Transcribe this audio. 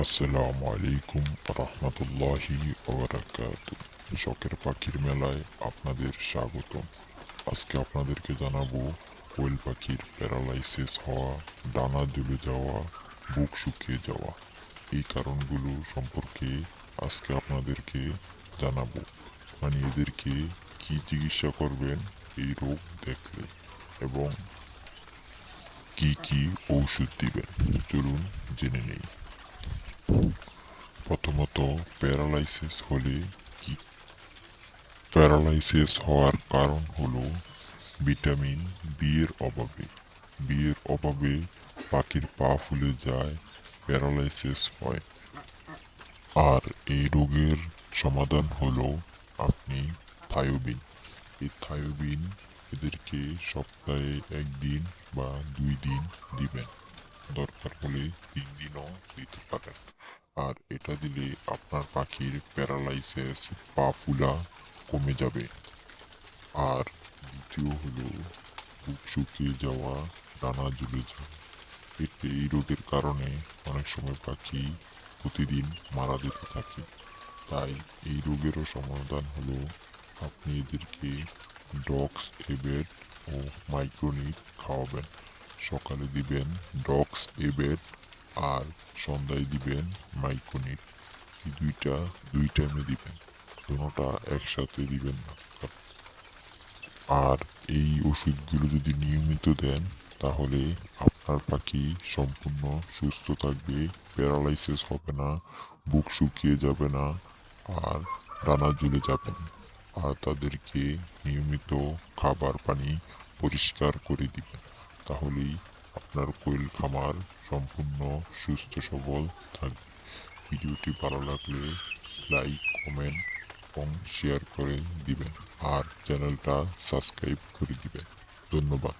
আসসালামু আলাইকুম রহমতুল্লাহি ওবারাকাতু। শখের পাখির মেলায় আপনাদের স্বাগতম। আজকে আপনাদেরকে জানাবো কোয়েল পাখির প্যারালাইসিস হওয়া, ডানা ঝুলে যাওয়া, বুক শুকিয়ে যাওয়া এই কারণগুলো সম্পর্কে আজকে আপনাদেরকে জানাবো। মানে এদেরকে কি চিকিৎসা করবেন এই রোগ দেখলে, এবং কি কি ঔষধ দিবেন চলুন জেনে নেই। প্রথমত, প্যারালাইসিস হলে কি? প্যারালাইসিস হওয়ার কারণ হলো ভিটামিন বি এর অভাবে। বি এর অভাবে পাখির পা ফুলে যায়, প্যারালাইসিস হয়। আর এই রোগের সমাধান হলো আপনি থায়োবিন। এই থায়োবিন এদেরকে সপ্তাহে 1 দিন বা 2 দিন দিবেন, দরকার হলে 3 দিনও দিতে পারেন। আর এটা দিলে আপনার পাখির প্যারালাইসিস, পা ফুলা কমে যাবে। আর দ্বিতীয় হলো বুক শুকিয়ে যাওয়া, ডানা ঝুলে যাওয়া। এই রোগের কারণে অনেক সময় পাখি প্রতিদিন মারা যেতে থাকে। তাই এই রোগেরও সমাধান হলো আপনি এদেরকে ডক্স এবেট ও মাইক্রোনিট খাওয়াবেন। সকালে দিবেন ডক্স এবেট আর সন্ধ্যায় দিবেন মাইক্রোনিট। এই দুই টাইমে দিবেন, দুটোটা একসাথে দিবেন না। আর এই ওষুধগুলো যদি নিয়মিত দেন তাহলে আপনার পাখি সম্পূর্ণ সুস্থ থাকবে, প্যারালাইসিস হবে না, বুক শুকিয়ে যাবে না, আর ডানা ঝুলে যাবে না। আর তাদেরকে নিয়মিত খাবার পানি পরিষ্কার করে দিবেন, তাহলেই আপনার কোয়েল খামার সম্পূর্ণ সুস্থ সবল থাকবে। ভিডিওটি ভালো লাগলে লাইক, কমেন্ট এবং শেয়ার করে দিবেন, আর চ্যানেলটা সাবস্ক্রাইব করে দিবেন। ধন্যবাদ।